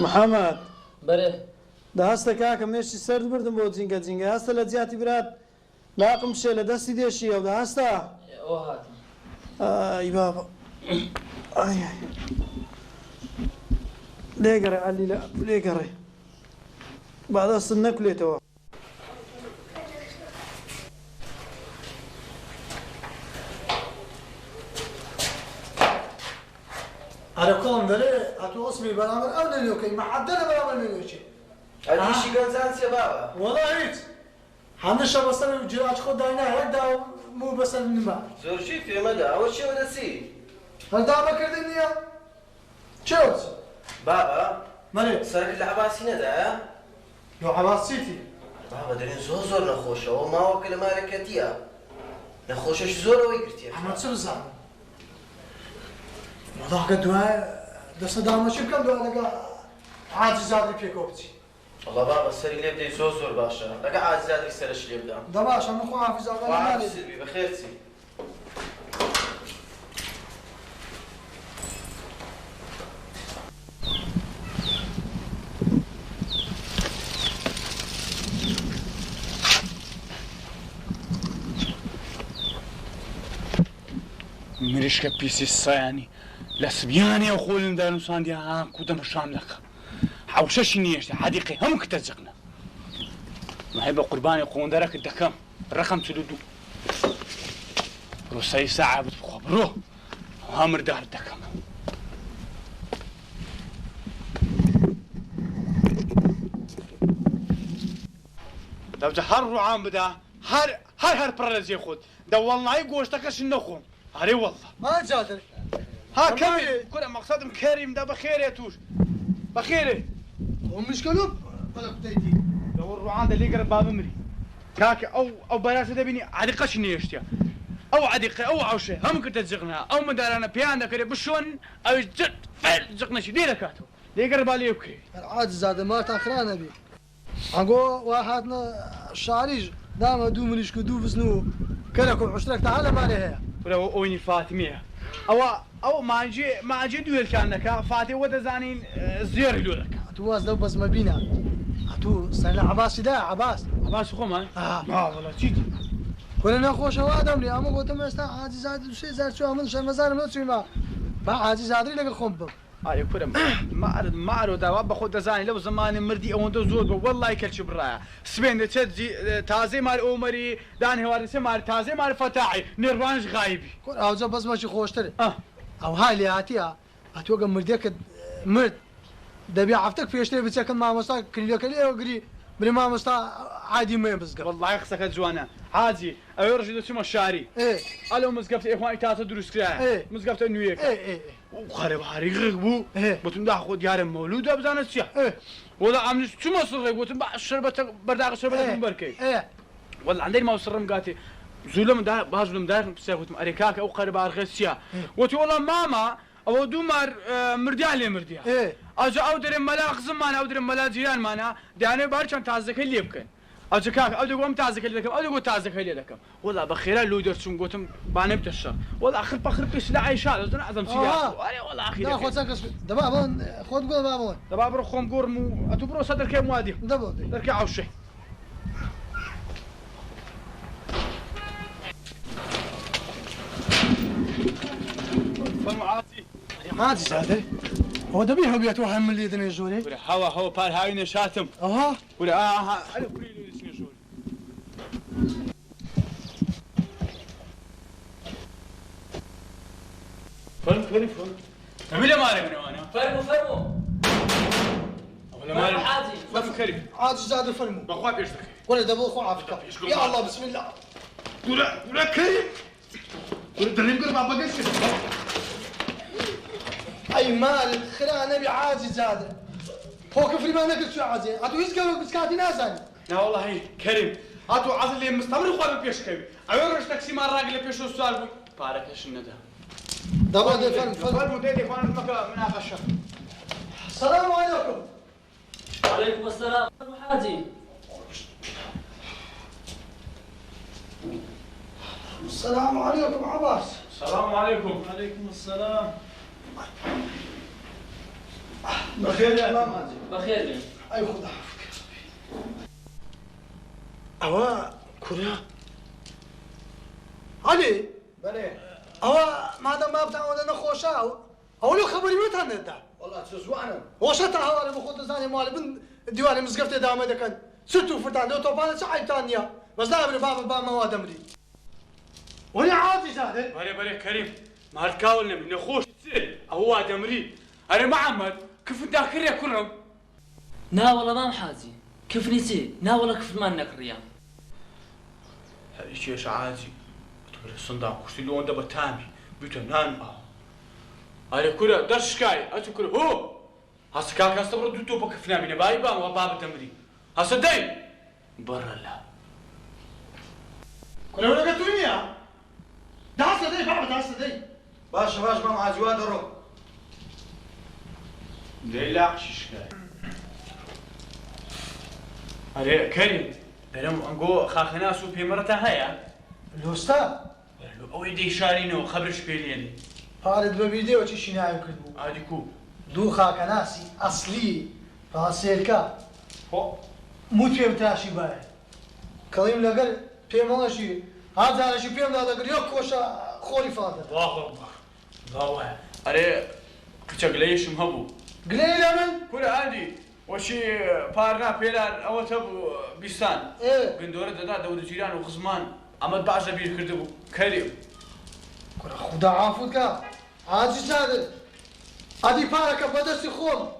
محەممەد بەرێ داهستە کاکە مێشتی سرد بردم بۆ جینگە جینگە هەستە لە جیاتی برات لاقم شێ لە دەستی دێشی ئەو داهستە ئەوە هاتم ئای بابا لێگەڕێ عەلی لێگەڕێ با دەستت نەکولێتەوە. على كون دلي أتو اسمي برامر أو نلوكي ما حدنا برامر نلوكي. هذه شيء قنزان يا بابا. والله هيك. حنا شبستنا الجراج خد داينا هدا مو بس النما. زور شيء في مدى أول شيء ولا سي. هل دابا كردني يا؟ شوز. بابا. مالي. صار لي عباسي ندا. يو عباسيتي. بابا درين زور نخوشه وما وكل مالكتيا. نخوشه شو زور ويقرتيا. أنا تسوزان. والله قدوها دست دام شو كم دوا لقى عاجز هذا في كوبتي. والله بابا السري اللي بدي زور باشا لقى عاجز هذا السرش اللي بدأ. ده باشا نخو حافظ الله. وعافظ سلبي بخيرتي. مريشكا بيسي الصياني لسبياني وخول دارو ساندي ها كودم شام لك حوشش نيش حديقي هم كتزقنا ما هي بقرباني قوندرك الدكم الرقم تلودو روسي ساعة بتخبروه وهامر دار الدكم لو جهر عام بدا هر برلزي خود ده والله يقوشتكش النخوم هري والله ما جادر. ها كمل كل مقصدم كريم ده بخير يا توش بخير ومش كلوب ولا بديتي. لو الروعان ده اللي قرب باب امري كاك او براسه ده بيني عديقش نيشتيا او عديقه او عوشه هم كنت تزغنا او مدارنا بيانا كده بشون او جد فعل زغنا شي ديره كاتو اللي قرب عليه اوكي العاجز هذا ما تاخرنا بي. اقو واحدنا شعريج دام دو مليش كدو بزنو كلكم عشرك تعال ما عليها. ولا ويني فاطميه او ما اجي دويل كانك فاتي ودا زانين زير لك اتواز لو بس ما بينا اتو سنة عباس ده عباس خو ها والله جيت كلنا خوش وادم لي اما قلت ما استا عاجز هذا شيء زار شو عمل شر مزار ما تسوي ما عاجز هذا لك الخنب اي كره ما عرض دا باخذ زاني لو زمان مردي او ندو زود والله يكلش برايا سبين تجي تازي مال عمري داني وارث مال تازي مال فتاعي نيرانش غايبي كل اوجا بس ماشي خوشتري او هاي اللي هاتيها اتوقع مردك مرد دبي عفتك في اشتري بتسكن مع مستا كليو وقري بلي ما مستا عادي ما يمسك والله يخسك الجوانا عادي او رجل تسمى الشاري ايه الو مزقفت اخوان تاتا دروس كراع ايه مزقفت انه هيك ايه وخرب هاري غبو ايه بتم داخذ ديار مولود ابزان السيا ايه والله عم شو مصر قلت شربت برداق شربت من بركي ايه والله عندي ما وصل رمقاتي زولم دا بازولم دار بسيخوت اريكاك او قرب ارغسيا وتي والله ماما او دومار مرديا لي مرديا ايه اجا او درم ملا خزمان او درم ملا جيران معنا داني بارشان تازك اللي يبكن اجا كاك او دوم تازك اللي لكم او دوم تازك اللي لكم والله بخير لو درتم قلتم باني بتشر والله اخر بخر بس لا عيشات لازم اعظم شيء والله اخي لا خذ سكس دبابون خذ قول بابون دبابر خوم قرمو اتبرو صدر كيم وادي دبابون درك عوشه فمعاطي عاجز هذا هو دبيها بيتوها من اللي يدني جوري ولا هوا بار هاي نشاتم ولا انا كوري لو يسني جوري فن ولا مالك من وانا فرمو ولا مالك عادي ما فكري عاجز هذا فرمو بخواب يشتكي ولا دبو خو عافك يا الله بسم الله ولا كريم ولا دريم قرب ابا قش اي مال خير نبي عاجز هذا هو كفري ما نقول شو عاجز اتو يسقوا بسكاتي نازل لا والله كريم هاتو عزل لي مستمر خواب بيشكي ايورش تاكسي مار راجل بيشو السؤال بارك ايش الندى دابا دي فرمو ديدي وانا مناقشه السلام عليكم وعليكم السلام حاجي السلام عليكم عباس السلام عليكم وعليكم السلام بخير يا امام حاجي. بخير بين. اي خذ عافيك. اوا كوريا علي بله اوا مادام ما بتاعنا نخوشا او لو خبري متى ندا والله تسوعنا وشتا هوا بخوت زاني مال بن ديواني مزقفت دامه دكن ستو فتان لو طبعا ساعه ثانيه بس لا ابن بابا مواد امري ولا عادي زاد بري كريم ما هالكاول نمي نخوش تسير هو دمري أنا محمد كيف ذاكر يا كلهم نا والله ما محازي كيف نسي نا والله كيف ما نكريا هذا الشيء عادي تقول الصندوق كشتي لون دبا تامي بيتنان أنا كله درش كاي أتذكر هو هسكاك هستبر دوتو بكفنا من بايبا وباب دمري هسدي برا لا كنا ولا قتونيا داس دي بابا داس دي باش ما مع جواد رو لا شيشكاي أري كريم درم أنجو خاخنا سو في مرة هيا الوستا أو يدي شارينو خبرش بيليني هارد بفيديو تشي شناعي كدبو هادي كو دو خاكناسي اصلي راسيلكا هو موت فيهم تاشي باي كلام لقل فيهم شي هذا شي فيهم هذا قال يوك وشا خوري فاضل الله أكبر الله أري كتشغليش مهبو قليل من كل عادي وشي بارنا بيلان أو تبو بيسان ايه بندورة دا دور جيران وخزمان أما بعض بير كردبو كريم كنا خدا عافوك عاجي سادل ادي بارك بدس خوم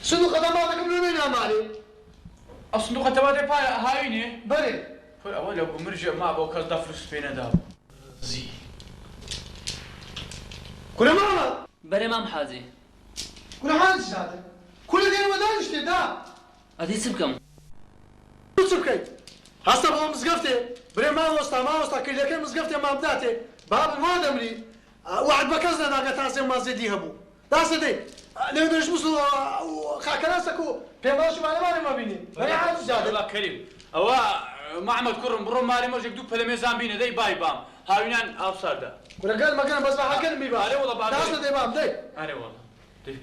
شنو خدماتك من وين يا مالي أصندوق تبادي بار هايني بري كل أول أبو مرجع ما أبو كاس دفرس فينا داب زي كنا ماما بري ما محازي كنا عاجي سادل كل دين ودانش تدا أدي سبكم سبكي هسه بابا مزقفتي بري ما وسطا كل كان مزقفتي ما بداتي باب ما دمري وعد بكزنا داك تاسي ما زيدي هبو تاسي دي لو درش مسلو خاكراسكو بيماشي ما بيني بري عاجي سادل الله كريم أو معمد كرم برو ماري مرجع دوب فيلم ميزان بينا دي باي بام هاوينان أبصر ده كنا قال مكان بس ما حكى مي بقى أري والله بعد تاسي دي باب دي أري والله دي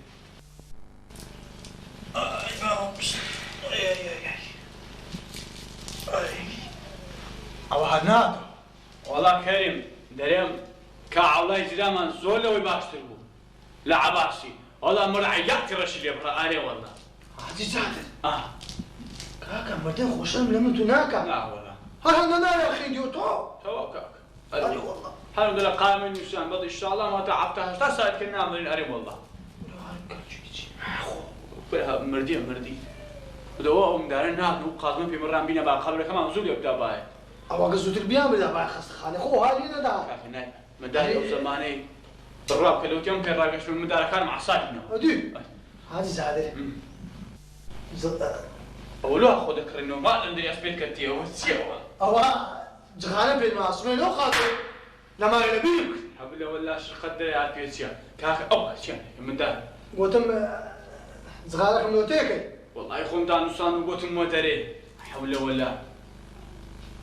او هناد والله كريم دريم كعولاي زمان زول لو يباشتربو لا عباسي والله مرعي يكرش اللي برا أري والله عادي سادل كاكا مردين خوشن لما تناكا لا والله هل انا يا اخي ديوتو توكاك أري والله الحمد لله قائم النسان بضي إن شاء الله ما تعبتها تسأل كنا من أري والله كلها مردي ودوا مدارن هاد وقازم في مرة بينا بقى خبره كمان زول يبدأ باي او قصدت البيان بدا باي خاص خاني خو هاي دا كافي مداري أو زماني الراب كله يوم كان راجع شو المدار كان مع ساكنه ادي هذه زادر أولوها خدك رنو ما عندي أسبيت كتير وسيوا او جغانا بين ما اسمه لو خاطر لما يلبيك حبل ولا شو قدر يا بيتيا كاك أول شيء من ده وتم زغالك من اوتيكي والله يخون دان نصان وقوت مودري حول ولا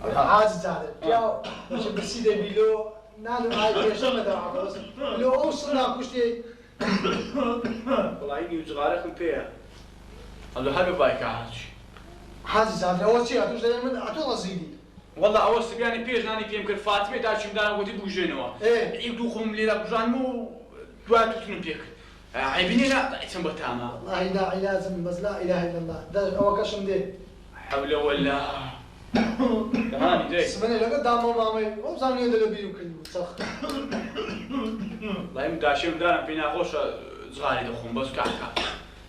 هذه زادر يا مش بسيده بيلو نانو هاي ايش ما دعوا بس لو اوصلنا كشتي والله إني وزغارك مبيع الله حبي بايك عاج هذه زادر اول شيء اتوش من اتو زيدي والله أول سبياني بيج ناني فيهم كل فاطمة داشم دانا ودي بوجينوا ايه يدوخهم لي بوجان مو دواتو تنبيك عيبيني لا اسم بتاما والله داعي لازم بس لا اله الا الله ده او كشم دي حول ولا هاني جاي سمعني لقد دامو مامي مو زاني يدل بيو كل صخ والله مداشم دانا بينا خوش صغاري دخون بس كعكا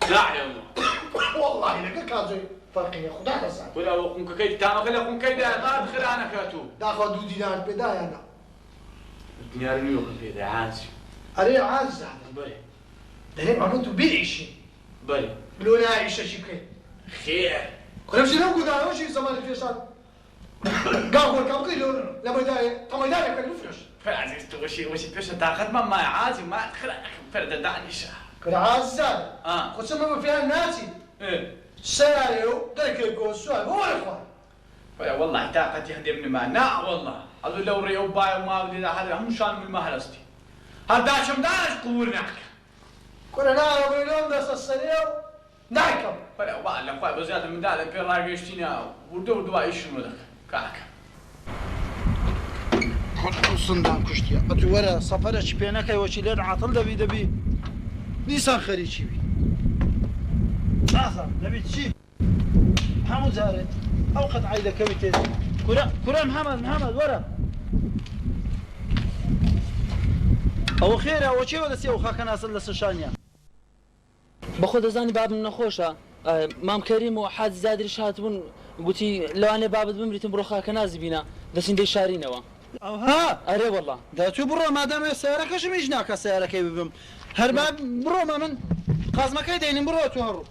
لا عليهم والله لقد كان زي فرقي خدا بس ولا وكم كيد تاما خلا كم كيد ما ادخل انا كاتو داخل دو دينار بداية انا دينار نيوك في عانسي اري عاجز هذا بلي ده معناته بيعيش بلي لو لا عيش شي كي خير كنا مشي لو كنا وش زمان في شان قهوه كم كيلو لما داي طما داي كان يفرش فعزيز وشي بيش تاخذ ما عازي ما ادخل فرد دعنيش كنا عاجز هذا اه خصوصا ما فيها الناسي ايه سياريو دايك يقول سؤال هو الاخوان والله طاقتي هدمني ما نا والله اقول لو ريو باي وما بدي هذا هم شان من المهرستي هذا شم داش قورنا كنا نعرف اليوم ده السريع نعكم ولا وعلى خوي بزيادة من ذلك في راجع يشتينا ودور دواء يشنو ذاك كاك خود صندوق كشتي أتورا سفرة شبينا كي وشيلين عطل دبي نيسان خريجي بي آثار نبي تشي محمود زاري أو قد عيدة كبيتة كرة محمد ورا أو خير أو شيء ولا سيو خاك ناس لسشانيا بەخۆ دەزانی بابم نەخۆشە مام کەریم و حاج زادریش هاتبوون گوتی لەوانێ بابت بمریتم بڕۆ خاکە نازبینە دەچین شارینەوە ئەوها ئەرێ وەڵڵا دەچوو بڕۆ مادامێ سیارەکەشم هیچ ناکە سیارەکەی ببم هەربا بڕۆمە من قازمەکەی دەینم بڕۆ تو هەڕوو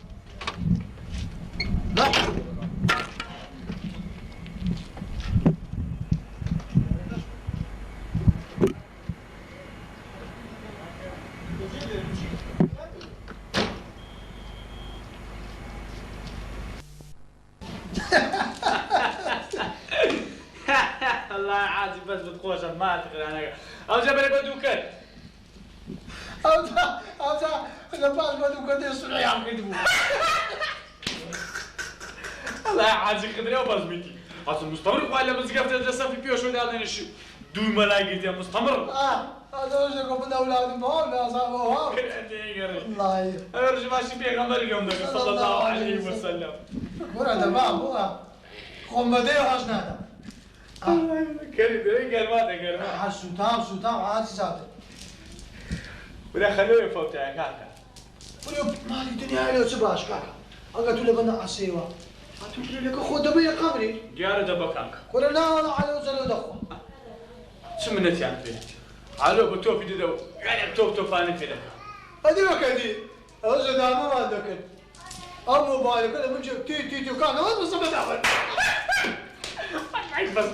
الله عادي بس بتخوشة ما تقدر أنا أو جبلك بدوكر ئەوجا لەپاش بەدووکە دێ سوڕیان کردبوو الله عادي قدرة وبس بيتي أصلا مستمر ولا مزقفت الجسم في بيوش وده هذا الشيء دوي ملاقي يا مستمر هذا وجهكم من أولادهم هون لا صاحبه الله أرجع ماشي بيه غمر اليوم ده صلى الله عليه وسلم ورا دباب هو خم بديه وحشناده كريم ده قال ما ده قال سلطان عادي زاد ولا خلوه يفوت يا كاكا ولو مالي الدنيا عليه وسباش كاكا أقعد ولا بنا عسيوا أتوكل لك خود دبي قبري جار دبا كاكا ولا لا على وزن دخوا شو منتي عن فيه علو بتوفي دو يعني بتوف أنا كده هذي ما كذي أوزن دامه ما ذكر أبو موبايل كذا من جب تي وكان ما بس بدأ بس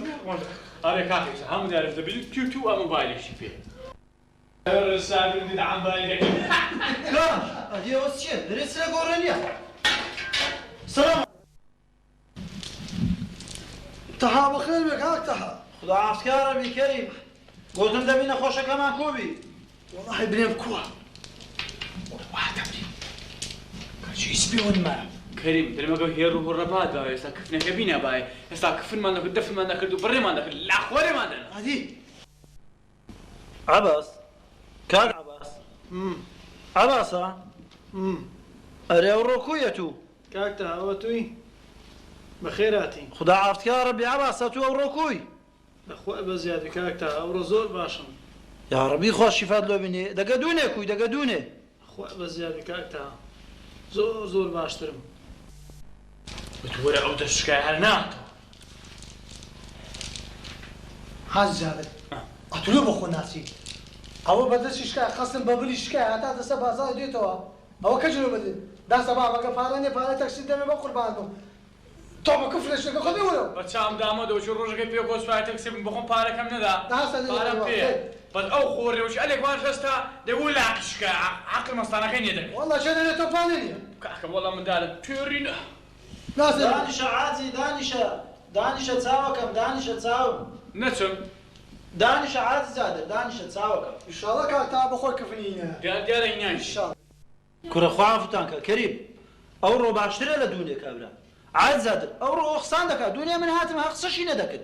هذا كاكا هم دارس دبي تو موبايل شي فيه الرسالة اللي عم بالك لا هذه وصية درس لك ورنيا سلام تها بخير بك هاك تها خدا عافيك يا ربي كريم قلتم دبينا خوشة كمان كوبي والله بريم كوا واحد أمري كان شو يسبيون ما كريم لما قال هيرو الرباط يستكفنا كبينا باي يستكفن ما ناخذ دفن ما ناخذ بري ما ناخذ لا خواري ما ناخذ هذه عباس كان عباس ها أري وروكويتو كاكتا هوتوي بخيراتي خدا عافيك يا ربي عباس تو وروكوي اخوة بزيادة كاكتا او زور باشم يا ربي خوش شفاد لو بني دقدوني كوي دقدوني اخوة بزيادة كاكتا زور باشترم بتوري عود الشكاية هالناتو هذا أتلو بخو ناسي أو بدرس شكاية خاصة ببلي شكاية هتا دسا بازار ديتوا أو كجلو بدي داسا بابا كفارني فاري تاكسي دمي بقول بعضهم طبعا كفلش لك خذي ولو بتشام دامو دوش روجك في قوس فايتك سيب بخون بارك كم ندا داسا بارك فيه بس أو خوري وش عليك وان شستا يقول لك شكاية عقل مستانا خين يدك والله شنو اللي تفاني كاكا والله من دالك بيورينا دانشا عادي دانشا تساوكم دانشا تساوم نتم دانشا عادي زاد دانشا تساوكم إن شاء الله كاتب أخوي كفنينا ديال هنا إن شاء الله كره خوافتانك كريم أورو باشتري لدنيا كابرا عاد زاد أورو أخسان دكا دنيا من هاتم هقصشي ندكن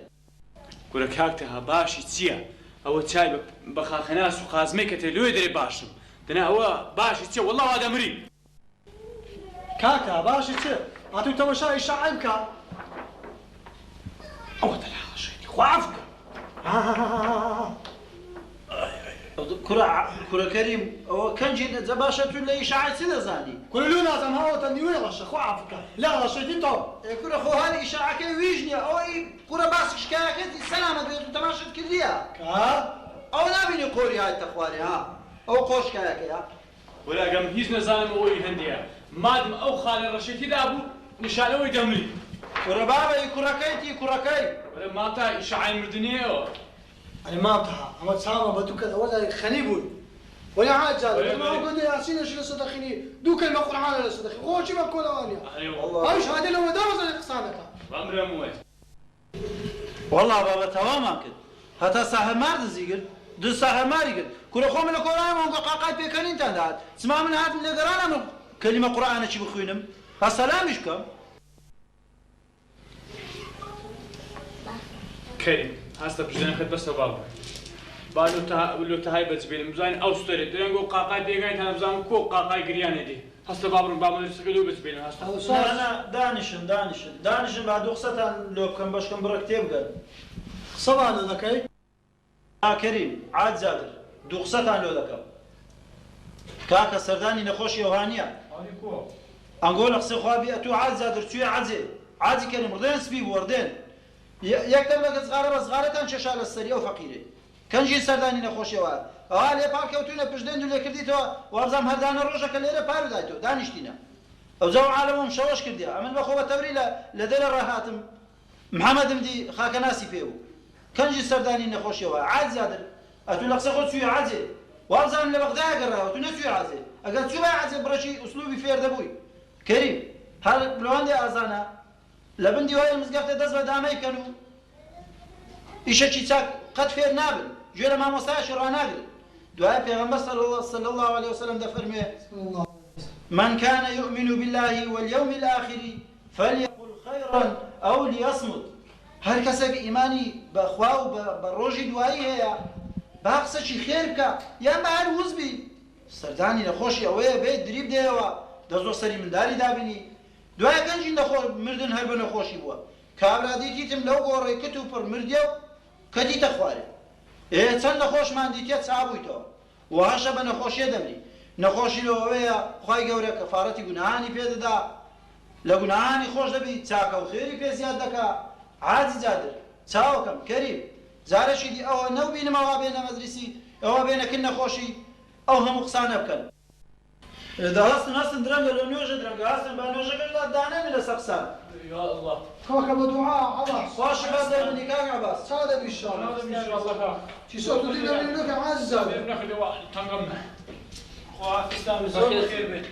كره كاكتها باشي تسيا أو تاي بخاخناس وخازمي كتلو يدري باشم دنا هو باشي تسيا والله هذا مري كاكا باشي تسيا أتو تمشى يشعبك أو تلحق شيء خوافك كره كريم أو كان جينا زباشة ولا إشاعة سيدا زاني كل لون لازم هاو تنيوي غش خو عفكا لا غش دي تو كره خو هذه إشاعة كي ويجني أو أي كره باس شكاية كي السلامة بيتو تماشى كليا كا أو نبيني قوري هاي تخواري ها أو قوش كايا كيا ولا قام هيز نزال موي هندية مادم أو خالي الرشيد كده أبو نشانوي دمري كره بابا كره كيتي كره كي ولا ما تا إشاعة مردنية أنا ما بتها أما تسامى بدو كذا ولا خنيبون ولا عاد زاد ما هو قد ياسين شو صدقني دو كلمة قرآن ولا صدقني هو شو بقول أوانيا أيوة أيش هذا لو مدرس الإقصانك بأمر موي والله بابا تمام كده هتا صاحب مرد زيقل دو ساحه ماري كل خوم لك قران وقاقات بكن انت دات اسمع من هات من قرانا كلمه قران شي بخوينم السلام عليكم كريم هسه بجنا خد بس بابا بالو تهاي بتبين مزاين او ستوري درنگو قاقاي ديگاي تانا بزام كو قاقاي گريان دي هسه بابا نرسكلو بتبين هسه انا دانشن بعد رخصة لو كان باش كان بركتيب قال صباح ذكي كريم عاد زادر دوخصة لو ذكر كاكا سرداني نخوش يوهانيا انقول اخسي خوابي اتو عاد زادر توي عادي كريم ردين سبيب وردين يكتب لك صغارة كان شاشال السرية وفقيري كان جي سرداني نخوش يوهان لي باركوتونا بجدين دو لي كرديتو وابزام هردانا روجا كالليرة بارو دايتو دانشتينا او زو عالمهم شوش كرديا امن بخوبة توري لديل الرهاتم محمد مدي خاك ناسي فيو كان جي سرداني نخوش يوهان عاد زادر اتو لقصة خود سوي عادي وابزام لبغداء قرها وتو نسوي عادي اقل سوي عادي برشي اسلوبي فير دبوي كريم هل بلوان دي ازانا لبندي وهي المزقفة دزبة دامي كانوا إيشا تشيتاك قد فير نابل جويرا ما مستعش راناقل دعاء پیغمبر صلى الله عليه وسلم ده فرمي من كان يؤمن بالله واليوم الآخر فليقل خيرا أو ليصمت هر كسك إيماني بأخواه بروجي دعائي هيا باقصة شي خير بكا يا ما هر وزبي سرداني نخوشي أويا بيت دريب ديوا دزو سري من داري دابني دعاء كنجي مردن هر بنخوشي بوا كابرا ديتيتم لو غوري كتو پر مرديو كدي تخواري إيه چند نخوش من دیتیت صعبوی تو و هاش به نخوشی دمری نخوشی لویا خواهی گوره کفارتی گناهانی پیدا دا لگناهانی خوش دبی تاکا و خیری پی زیاد دکا عادی زادر تاو کم کریم زارشی دی او نو بین ما بین مدرسی او بین کن نخوشی او هم قصانه بکن ده هستن درنگ لونیوش درنگ هستن بانیوش کلا دانه میل سقسان يا الله كوكب دعاء عباس خوش بس من نکاح عباس هذا ان شاء الله هذا ان شاء الله شي صوت لنا لك عزة ناخذ تنقمنا خوات استانس خير بيت